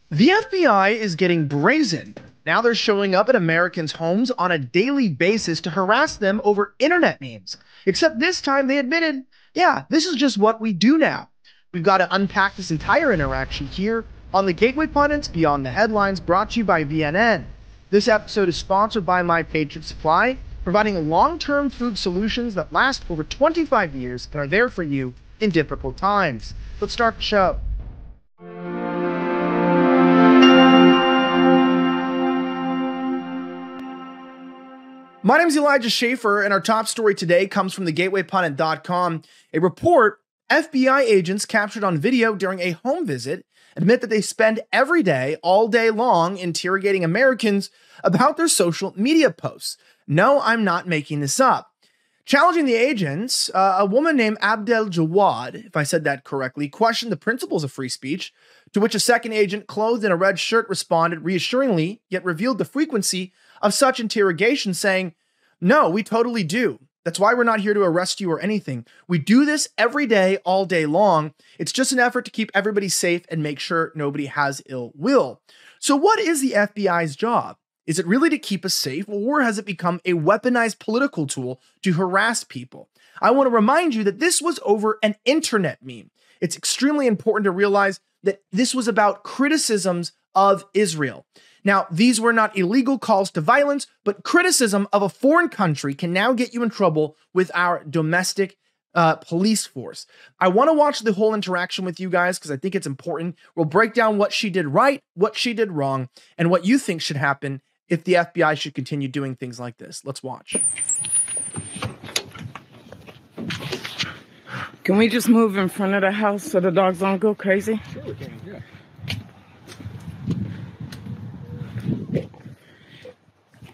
The FBI is getting brazen. Now they're showing up at Americans' homes on a daily basis to harass them over internet memes. Except this time they admitted, yeah, this is just what we do now. We've got to unpack this entire interaction here on the Gateway Pundits Beyond the Headlines, brought to you by VNN. This episode is sponsored by My Patriot Supply, providing long-term food solutions that last over 25 years and are there for you in difficult times. Let's start the show. My name is Elijah Schaefer, and our top story today comes from thegatewaypundit.com. A report: FBI agents captured on video during a home visit admit that they spend every day, all day long, interrogating Americans about their social media posts. No, I'm not making this up. Challenging the agents, a woman named Abdel Jawad, if I said that correctly, questioned the principles of free speech, to which a second agent clothed in a red shirt responded reassuringly, yet revealed the frequency of such interrogation, saying, "No, we totally do. That's why we're not here to arrest you or anything. We do this every day, all day long. It's just an effort to keep everybody safe and make sure nobody has ill will." So what is the FBI's job? Is it really to keep us safe, or has it become a weaponized political tool to harass people? I want to remind you that this was over an internet meme. It's extremely important to realize that this was about criticisms of Israel. Now, these were not illegal calls to violence, but criticism of a foreign country can now get you in trouble with our domestic police force. I want to watch the whole interaction with you guys because I think it's important. We'll break down what she did right, what she did wrong, and what you think should happen if the FBI should continue doing things like this. Let's watch. Can we just move in front of the house so the dogs don't go crazy? Sure we can, yeah.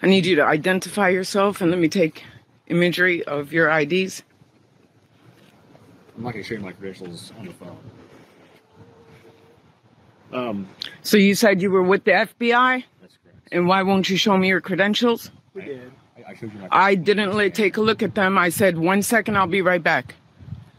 I need you to identify yourself and let me take imagery of your IDs. I'm not going to show you my credentials on the phone. So you said you were with the FBI? That's correct. And why won't you show me your credentials? We did. I showed you my I didn't take a look at them. I said, 1 second, I'll be right back.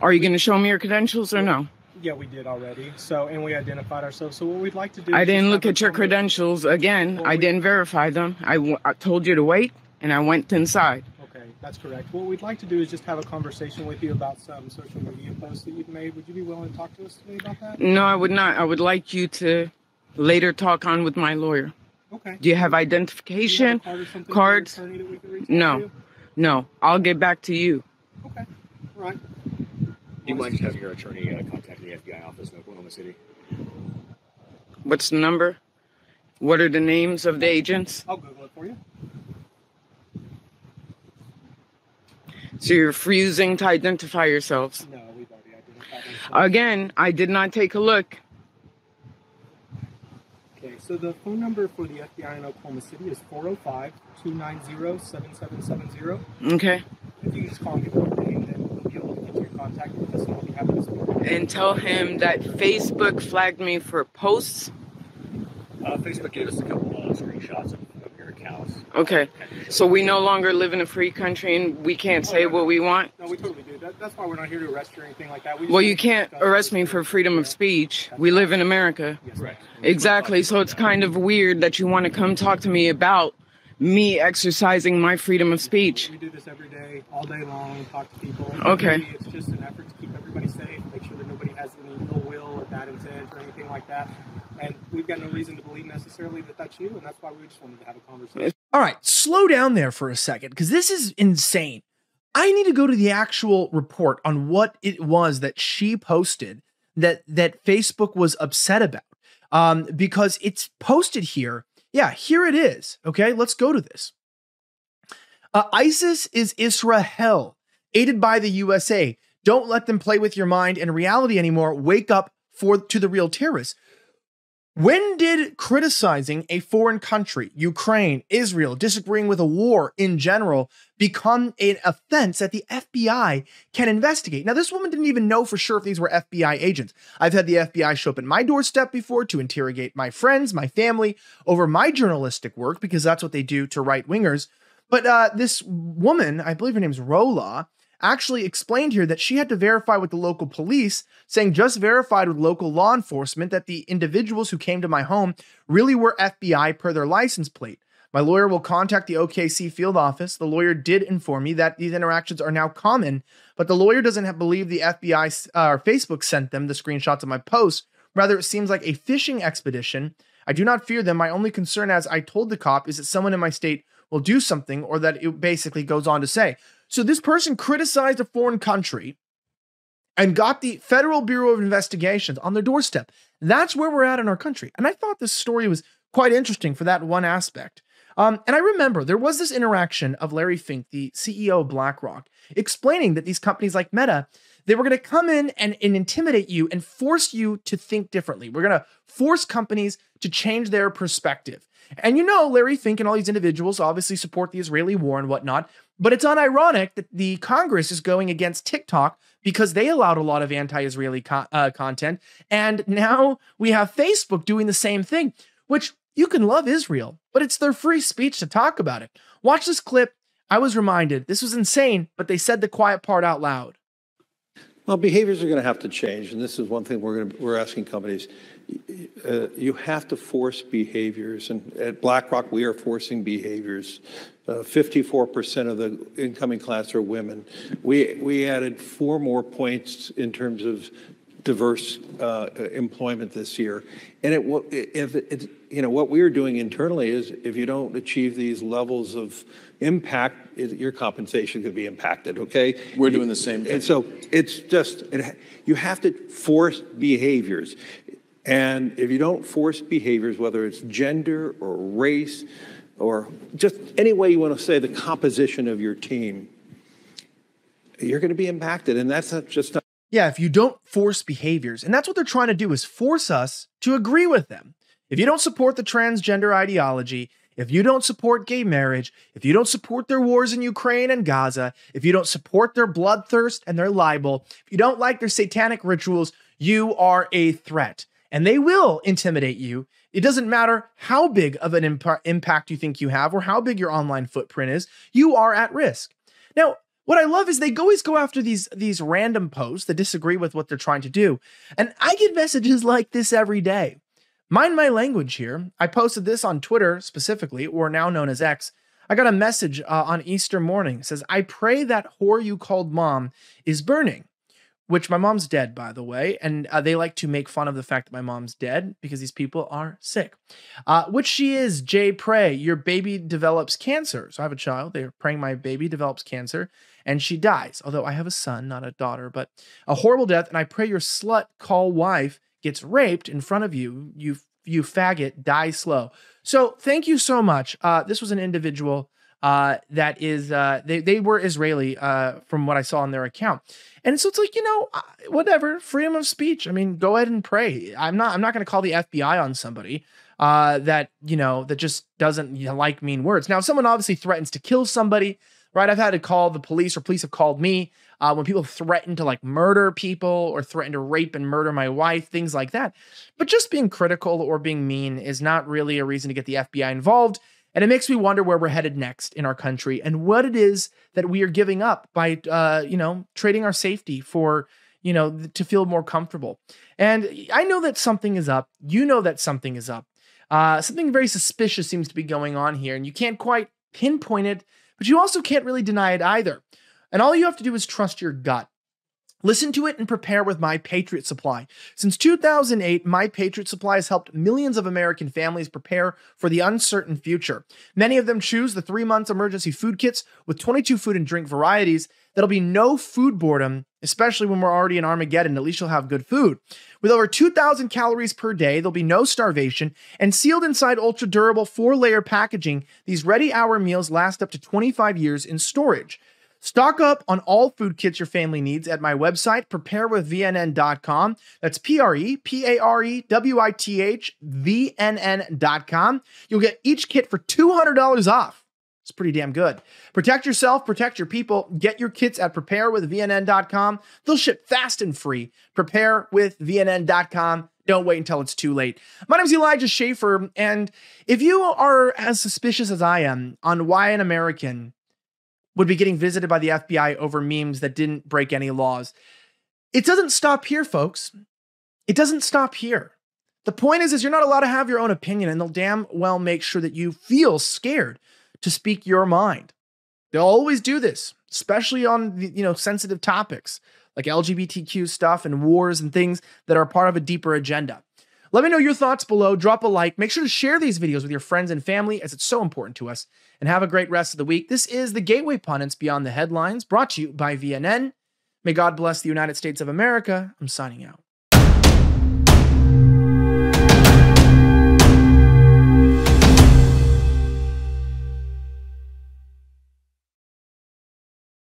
Are you going to show me your credentials or no? Yeah, we did already. So, and we identified ourselves. So what we'd like to do... I didn't look at your credentials. Again, I didn't verify them. I told you to wait, and I went inside. Okay, that's correct. What we'd like to do is just have a conversation with you about some social media posts that you've made. Would you be willing to talk to us today about that? No, I would not. I would like you to later talk on with my lawyer. Okay. Do you have identification? Do you have a card or something Cards? from your attorney that we could reach out No. to? No. I'll get back to you. Okay, all right. Do you mind just having your attorney contact the FBI office in Oklahoma City? What's the number? What are the names of the agents? I'll Google it for you. So you're refusing to identify yourselves. No, we've already identified them. Again, I did not take a look. Okay, so the phone number for the FBI in Oklahoma City is 405-290-7770. Okay. If you can just call me one day, and then we'll be able to get you in contact with us and we'll be happy to support you. And tell him that Facebook flagged me for posts. Facebook gave us a couple screenshots of your accounts. Okay. So we no longer live in a free country and we can't say what we want? No, we totally do. That's why we're not here to arrest you or anything like that. Well, you can't arrest me for freedom of speech. We live in America. Yes, Right. Exactly. So it's kind of weird that you want to come talk to me about me exercising my freedom of speech. We do this every day, all day long, talk to people. Okay. Really, it's just an effort to keep everybody safe, make sure that nobody has any ill will or bad intent or anything like that. And we've got no reason to believe necessarily that that's you, and that's why we just wanted to have a conversation. All right, slow down there for a second, because this is insane. I need to go to the actual report on what it was that she posted that Facebook was upset about, because it's posted here. Yeah, here it is. Okay, let's go to this. ISIS is Israel, aided by the USA. Don't let them play with your mind and reality anymore. Wake up to the real terrorists. When did criticizing a foreign country, Ukraine, Israel, disagreeing with a war in general, become an offense that the FBI can investigate? Now, this woman didn't even know for sure if these were FBI agents. I've had the FBI show up at my doorstep before to interrogate my friends, my family, over my journalistic work, because that's what they do to right-wingers. But this woman, I believe her name's Rola, actually explained here that she had to verify with the local police, saying just verified with local law enforcement that the individuals who came to my home really were FBI per their license plate. My lawyer will contact the OKC field office. The lawyer did inform me that these interactions are now common, but the lawyer doesn't believe the FBI or Facebook sent them the screenshots of my posts. Rather, it seems like a fishing expedition. I do not fear them. My only concern, as I told the cop, is that someone in my state will do something, or that it basically goes on to say. So this person criticized a foreign country and got the Federal Bureau of Investigations on their doorstep. That's where we're at in our country. And I thought this story was quite interesting for that one aspect. And I remember there was this interaction of Larry Fink, the CEO of BlackRock, explaining that these companies like Meta, they were going to come in and intimidate you and force you to think differently. We're going to force companies to change their perspective. And Larry Fink and all these individuals obviously support the Israeli war and whatnot, but it's unironic that the Congress is going against TikTok because they allowed a lot of anti-Israeli content. And now we have Facebook doing the same thing, which you can love Israel, but it's their free speech to talk about it. Watch this clip. I was reminded this was insane, but they said the quiet part out loud. Well, behaviors are going to have to change, and this is one thing we're asking companies. You have to force behaviors, and at BlackRock we are forcing behaviors. 54% of the incoming class are women. We added 4 more points in terms of diverse employment this year, and what we're doing internally is if you don't achieve these levels of impact, your compensation could be impacted. Okay, we're doing the same thing. And so it's just you have to force behaviors, and if you don't force behaviors, whether it's gender or race or just any way you want to say the composition of your team, you're going to be impacted, and that's not just. Yeah, if you don't force behaviors, and that's what they're trying to do, is force us to agree with them. If you don't support the transgender ideology, if you don't support gay marriage, if you don't support their wars in Ukraine and Gaza, if you don't support their bloodthirst and their libel, if you don't like their satanic rituals, you are a threat. And they will intimidate you. It doesn't matter how big of an impact you think you have or how big your online footprint is, you are at risk. Now, what I love is they always go after these random posts that disagree with what they're trying to do. And I get messages like this every day. Mind my language here. I posted this on Twitter specifically, or now known as X. I got a message on Easter morning. It says, I pray that whore you called mom is burning. Which my mom's dead, by the way. And they like to make fun of the fact that my mom's dead because these people are sick. Which she is. Jay, pray your baby develops cancer. So I have a child. They're praying my baby develops cancer and she dies. Although I have a son, not a daughter, but a horrible death. And I pray your slut call wife gets raped in front of you. You faggot, die slow. So thank you so much. This was an individual that is, they were Israeli from what I saw on their account. And so it's like, whatever, freedom of speech. I mean, go ahead and pray. I'm not going to call the FBI on somebody that just doesn't like mean words. Now, if someone obviously threatens to kill somebody, right? I've had to call the police, or police have called me when people threaten to murder people or threaten to rape and murder my wife, things like that. But just being critical or being mean is not really a reason to get the FBI involved. And it makes me wonder where we're headed next in our country and what it is that we are giving up by, trading our safety for, to feel more comfortable. And I know that something is up. You know that something is up. Something very suspicious seems to be going on here, and you can't quite pinpoint it, but you also can't really deny it either. And all you have to do is trust your gut. Listen to it and prepare with My Patriot Supply. Since 2008, My Patriot Supply has helped millions of American families prepare for the uncertain future. Many of them choose the 3 months emergency food kits with 22 food and drink varieties. That'll be no food boredom, especially when we're already in Armageddon. At least you'll have good food. With over 2,000 calories per day, there'll be no starvation, and sealed inside ultra-durable 4-layer packaging, these ready-hour meals last up to 25 years in storage. Stock up on all food kits your family needs at my website, preparewithvnn.com. That's preparewithvnn.com. You'll get each kit for $200 off. It's pretty damn good. Protect yourself, protect your people. Get your kits at preparewithvnn.com. They'll ship fast and free. Preparewithvnn.com. Don't wait until it's too late. My name is Elijah Schaefer, and if you are as suspicious as I am on why an American would be getting visited by the FBI over memes that didn't break any laws. It doesn't stop here, folks. It doesn't stop here. The point is you're not allowed to have your own opinion, and they'll damn well make sure that you feel scared to speak your mind. They'll always do this, especially on sensitive topics like LGBTQ stuff and wars and things that are part of a deeper agenda. Let me know your thoughts below. Drop a like. Make sure to share these videos with your friends and family, as it's so important to us. And have a great rest of the week. This is the Gateway Pundits Beyond the Headlines, brought to you by VNN. May God bless the United States of America. I'm signing out.